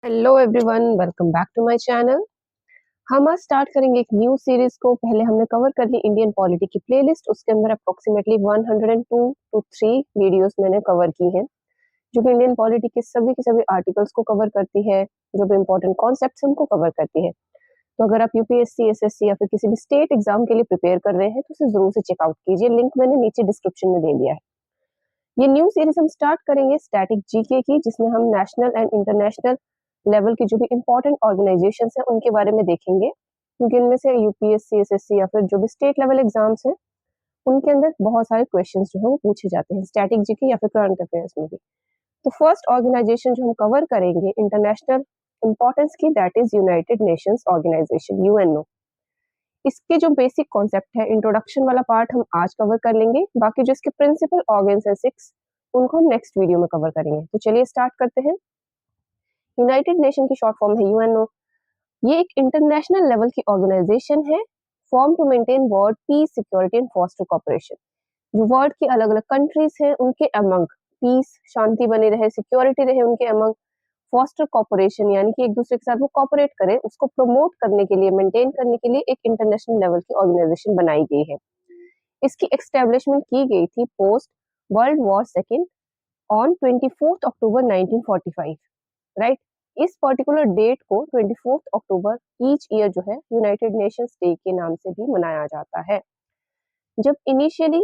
Hello everyone, welcome back to my channel. हम आज start करेंगे एक न्यू सीरीज को। पहले हमने कवर कर ली इंडियन पॉलिटी की प्लेलिस्ट, उसके अंदर अप्रोक्सीमेटली 102 टू 3 वीडियोस मैंने कवर की हैं जो कि इंडियन पॉलिटी के सभी आर्टिकल्स को कवर करती है, जो भी इंपॉर्टेंट कॉन्सेप्ट्स उनको कवर करती है। तो अगर आप यूपीएससी, एसएससी या फिर किसी भी स्टेट एग्जाम के लिए प्रिपेयर कर रहे हैं तो उसे जरूर से चेकआउट कीजिए। लिंक मैंने नीचे डिस्क्रिप्शन में दे दिया है। ये न्यू सीरीज हम स्टार्ट करेंगे स्टैटिक जीके की, जिसमें हम नेशनल एंड इंटरनेशनल लेवल की जो भी इंपॉर्टेंट ऑर्गेनाइजेशंस हैं उनके बारे में देखेंगे, क्योंकि इनमें से यूपीएससी, एसएससी या फिर जो भी स्टेट लेवल एग्जाम्स हैं उनके अंदर बहुत सारे क्वेश्चंस जो है वो पूछे जाते हैं स्टैटिक जीके या फिर करंट अफेयर्स में भी। तो फर्स्ट ऑर्गेनाइजेशन जो हम कवर करेंगे इंटरनेशनल इंपॉर्टेंस की, that is United Nations organisation, UNO. इसके जो बेसिक कॉन्सेप्ट है, इंट्रोडक्शन वाला पार्ट हम आज कवर कर लेंगे, बाकी जो इसके प्रिंसिपल ऑर्गन्स है 6 उनको हम नेक्स्ट वीडियो में कवर करेंगे। तो चलिए स्टार्ट करते हैं। यूनाइटेड नेशन की शॉर्ट फॉर्म है यूएनओ। ये एक इंटरनेशनल लेवल की ऑर्गेनाइजेशन है, form to maintain world peace, security and foster cooperation. जो वर्ल्ड की अलग अलग कंट्रीज हैं उनके अमंग पीस, शांति बनी रहे, सिक्योरिटी रहे उनके अमंग, फॉस्टर कॉपरेशन यानी कि एक दूसरे के साथ वो कॉपरेट करें, उसको प्रमोट करने के लिए, मेंटेन करने के लिए एक इंटरनेशनल लेवल की ऑर्गेनाइजेशन बनाई गई है। इसकी एस्टेब्लिशमेंट की गई थी post world war second on 24 October 1945, right. इस पर्टिकुलर डेट को 24 अक्टूबर ईच ईयर जो है यूनाइटेड नेशंस डे के नाम से भी मनाया जाता है। जब इनिशियली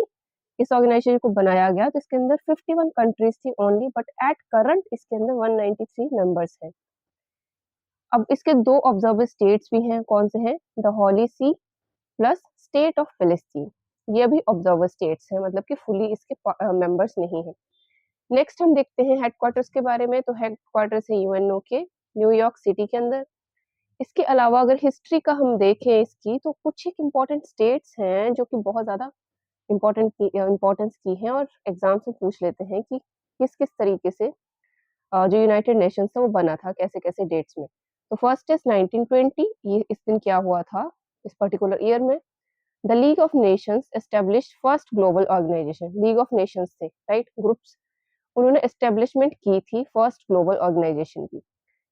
इस ऑर्गेनाइजेशन को बनाया गया तो इसके अंदर 51 कंट्रीज थी ओनली, बट एट करंट इसके अंदर 193 मेंबर्स हैं। अब इसके दो ऑब्जर्वर स्टेट्स भी हैं, कौन से हैं? The Holy See plus state of Palestine. ये अभी ऑब्जर्वर स्टेट्स हैं, मतलब कि फुली इसके मेंबर्स नहीं है। नेक्स्ट हम देखते हैं हेडक्वार्टर्स के बारे में। तो हेडक्वार्टर्स है यूएनओ के न्यूयॉर्क सिटी के अंदर। इसके अलावा अगर हिस्ट्री का हम देखें इसकी, तो कुछ एक इम्पोर्टेंट स्टेट्स हैं जो कि बहुत ज्यादा इम्पोर्टेंस की हैं और एग्जाम से पूछ लेते हैं कि किस किस तरीके से जो यूनाइटेड नेशंस था वो बना था, कैसे कैसे डेट्स में। तो फर्स्ट इज 1920। ये इस दिन क्या हुआ था इस पर्टिकुलर ईयर में? The League of Nations establish first global organisation. League of Nations थे, राइट, ग्रुप्स। उन्होंने एस्टेब्लिशमेंट की थी फर्स्ट ग्लोबल ऑर्गेनाइजेशन की।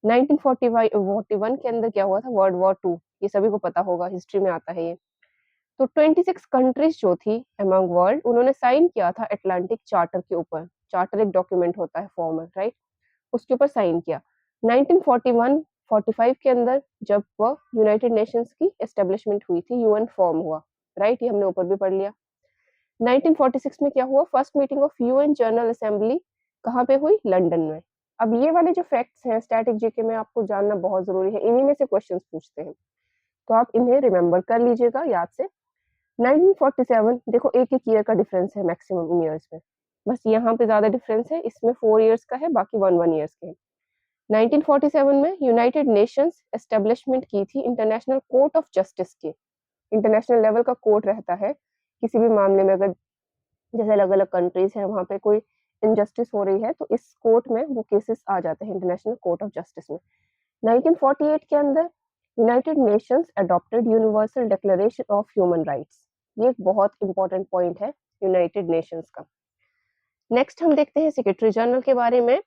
1941 के अंदर क्या हुआ था? World War two. ये सभी को पता होगा, हिस्ट्री में आता है ये। तो 26 कंट्रीज जो थी अमंग वर्ल्ड, उन्होंने साइन किया था अटलांटिक चार्टर के ऊपर। चार्टर एक डॉक्यूमेंट होता है फॉर्मल, राइट, उसके ऊपर साइन किया। 1941-45 के अंदर जब वह यूनाइटेड नेशंस की एस्टेब्लिशमेंट हुई थी, यूएन फॉर्म हुआ, राइट, ये हमने ऊपर भी पढ़ लिया। 1946 में क्या हुआ? First meeting of UN general assembly कहाँ पे हुई? लंदन में। अब ये वाले जो फैक्ट्स हैं स्टैटिक जीके में आपको जानना बहुत जरूरी है, इन्हीं में से क्वेश्चंस पूछते हैं, तो आप इन्हें रिमेंबर कर लीजिएगा याद से। 1947, देखो एक एक ईयर का डिफरेंस है मैक्सिमम इन ईयर्स में, बस यहाँ पे ज्यादा डिफरेंस है, इसमें 4 ईयर्स का है, बाकी 1 ईयर्स के हैं। 1947 में यूनाइटेड नेशंस एस्टेब्लिशमेंट की थी इंटरनेशनल कोर्ट ऑफ जस्टिस की। इंटरनेशनल लेवल का कोर्ट रहता है किसी भी मामले में, अगर जैसे अलग अलग कंट्रीज है वहां पे कोई इनजस्टिस हो रही है तो इस कोर्ट में वो केसेस आ जाते हैं, इंटरनेशनल कोर्ट ऑफ जस्टिस में। 1948 के अंदर United Nations adopted universal declaration of human rights. ये एक बहुत इंपॉर्टेंट पॉइंट है यूनाइटेड नेशंस का। नेक्स्ट हम देखते हैं सेक्रेटरी जनरल के बारे में।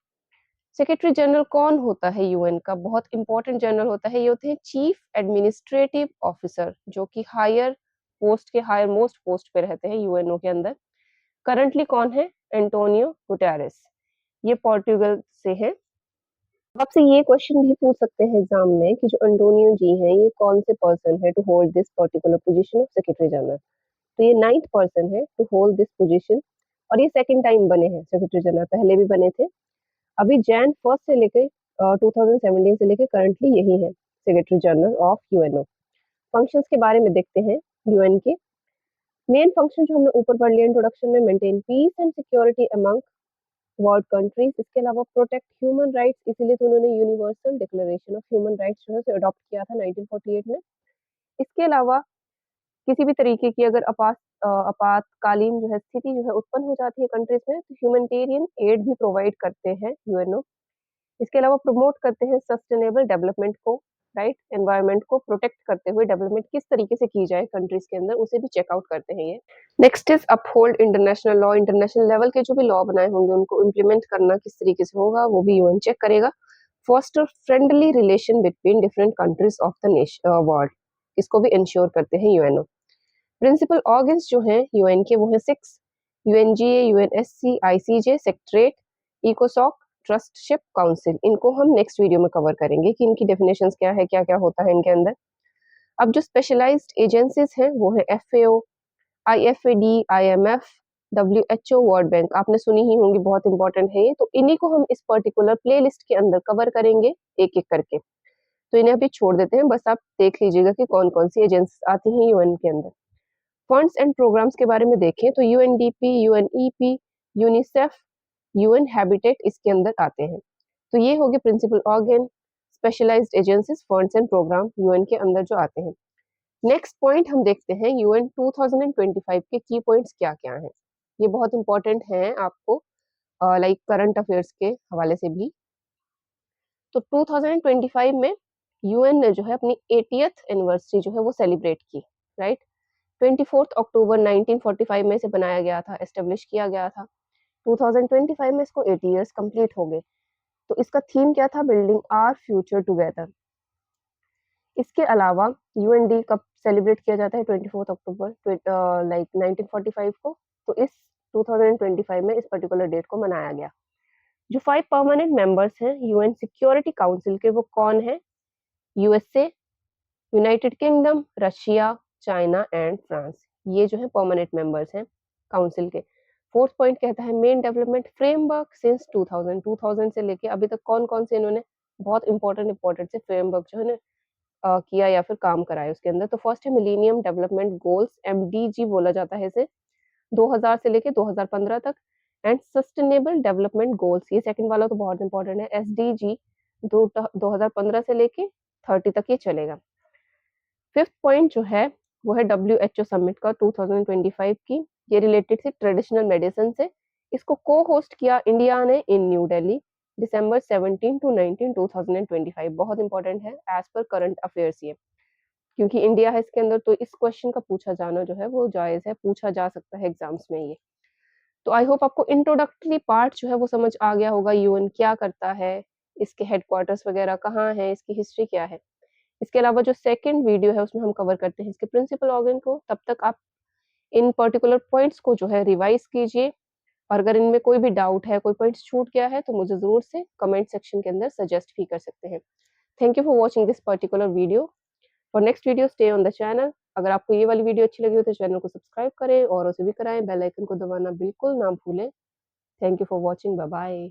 सेक्रेटरी जनरल कौन होता है यूएन का? बहुत इंपॉर्टेंट जनरल होता है, ये होते हैं चीफ एडमिनिस्ट्रेटिव ऑफिसर, जो कि हायर पोस्ट के, हायर मोस्ट पोस्ट पे रहते हैं यूएनओ के अंदर। करंटली कौन है? एंटोनियो गुटेरेस, ये पोर्टुगल से है। आपसे ये क्वेश्चन भी पूछ सकते हैं एग्जाम में कि जो एंटोनियो जी हैं ये कौन से पर्सन है to hold this particular position of secretary general. तो ये 9th पर्सन है टू होल्ड दिस पोजीशन, और ये सेकंड टाइम बने हैं सेक्रेटरी जनरल, पहले भी बने थे। अभी जैन फर्स्ट से लेकर 2017 से लेकर करंटली यही है secretary general of UNO. Functions के बारे में देखते हैं यूएन के। मेन फंक्शन जो हमने ऊपर पढ़ लिया इंट्रोडक्शन में, maintain piece and security among world countries. इसके अलावा प्रोटेक्ट ह्यूमन राइट्स, इसीलिए तो उन्होंने universal declaration of human rights जो है अडॉप्ट किया था 1948 में। इसके अलावा किसी भी तरीके की अगर आपातकालीन जो है स्थिति जो है उत्पन्न हो जाती है कंट्रीज में, तो ह्यूमैनिटेरियन एड भी प्रोवाइड करते हैं यूएनओ। इसके अलावा प्रमोट करते हैं सस्टेनेबल डेवलपमेंट को, राइट, एनवायरनमेंट को प्रोटेक्ट करते हुए डेवलपमेंट किस तरीके से की जाए कंट्रीज के अंदर, उसे भी चेकआउट करते हैं ये। Next is uphold international law. International level के जो भी लॉ बनाए होंगे उनको इम्प्लीमेंट करना किस तरीके से होगा वो भी यूएन चेक करेगा। Foster friendly relation between different countries of the world, इसको भी इंश्योर करते हैं यूएनओ। प्रिंसिपल ऑर्गन्स जो हैं यूएन के वो हैं 6, यूएनजीए, यूएनएससी, आईसीजे, सेक्रेटरीट, इकोसॉक, ट्रस्टशिप, काउंसिल। इनको हम नेक्स्ट वीडियो में कवर करेंगे कि इनकी डेफिनेशंस क्या है, क्या क्या होता है इनके अंदर। अब जो स्पेशलाइज्ड एजेंसीज हैं वो है FAO, IFAD, IMF, WHO, world bank. आपने सुनी ही होंगी, बहुत इंपॉर्टेंट है ये। तो इन्हीं को हम इस पर्टिकुलर प्लेलिस्ट के अंदर कवर करेंगे एक एक करके। तो इन्हें अभी छोड़ देते हैं, बस आप देख लीजिएगा कि कौन कौन सी एजेंसी आती हैं यूएन के अंदर। फंड्स एंड प्रोग्राम्स के बारे में देखें तो UNDP, UNEP, UNICEF, UN Habitat इसके अंदर आते हैं। तो ये हो गए principal organ, specialised agencies, funds and programme UN के अंदर जो आते हैं। नेक्स्ट पॉइंट हम देखते हैं यूएन 2025 के की पॉइंट्स क्या क्या हैं। ये बहुत इंपॉर्टेंट हैं आपको, लाइक करंट अफेयर्स के हवाले से भी। तो 2025 में यूएन ने जो है अपनी 80th एनिवर्सरी जो है वो सेलिब्रेट की, राइट। 24 अक्टूबर 1945 में इसे बनाया गया था, एस्टेब्लिश किया गया था। 2025 में इसको 80 इयर्स कंप्लीट हो गए। तो इसका थीम क्या था? Building our future together. इसके अलावा यूएनडी कब सेलिब्रेट किया जाता है? 24 अक्टूबर लाइक 1945 को। तो इस 2025 में इस पर्टिकुलर डेट को मनाया गया। जो 5 परमानेंट मेंबर्स हैं यूएन सिक्योरिटी काउंसिल के, वो कौन है? USA, United kingdom, Russia, China and France. ये जो है परमानेंट मेंबर्स हैं काउंसिल के। फोर्थ पॉइंट कहता है मेन डेवलपमेंट फ्रेमवर्क सिंस 2000 से लेके अभी तक कौन कौन से इन्होंने बहुत इंपॉर्टेंट से फ्रेमवर्क जो है ना किया या फिर काम कराया उसके अंदर। तो फर्स्ट है मिलेनियम डेवलपमेंट गोल्स, एमडीजी बोला जाता है इसे, 2000 से लेके 2015 तक। एंड सस्टेनेबल डेवलपमेंट गोल्स, ये सेकंड वाला तो बहुत इंपॉर्टेंट है, एसडीजी 2015 से लेके 30 तक ये चलेगा। फिफ्थ पॉइंट जो है वो है डब्ल्यूएचओ समिट का 2025 की, ये रिलेटेड थी ट्रेडिशनल मेडिसिन से। इसको को होस्ट किया इंडिया ने इन न्यू दिल्ली, दिसंबर 17 टू 19 2025। बहुत इंपॉर्टेंट है एज पर करंट अफेयर्स ये, क्योंकि इंडिया है इसके अंदर, तो इस क्वेश्चन का पूछा जाना जो है वो जायज है, पूछा जा सकता है एग्जाम्स में ये। तो आई होप आपको इंट्रोडक्टरी पार्ट जो है वो समझ आ गया होगा, यूएन क्या करता है, इसके हेडक्वार्टर्स वगैरह कहाँ है, इसकी हिस्ट्री क्या है। इसके अलावा जो सेकंड वीडियो है उसमें हम कवर करते हैं इसके प्रिंसिपल ऑर्गन को। तब तक आप इन पर्टिकुलर पॉइंट्स को जो है रिवाइज कीजिए, और अगर इनमें कोई भी डाउट है, कोई पॉइंट्स छूट गया है, तो मुझे ज़रूर से कमेंट सेक्शन के अंदर सजेस्ट भी कर सकते हैं। Thank you for watching this particular video. For next video stay on the channel. अगर आपको ये वाली वीडियो अच्छी लगी हो तो चैनल को सब्सक्राइब करें और उसे भी कराएं, बेल आइकन को दबाना बिल्कुल ना भूलें। Thank you for watching, bye bye.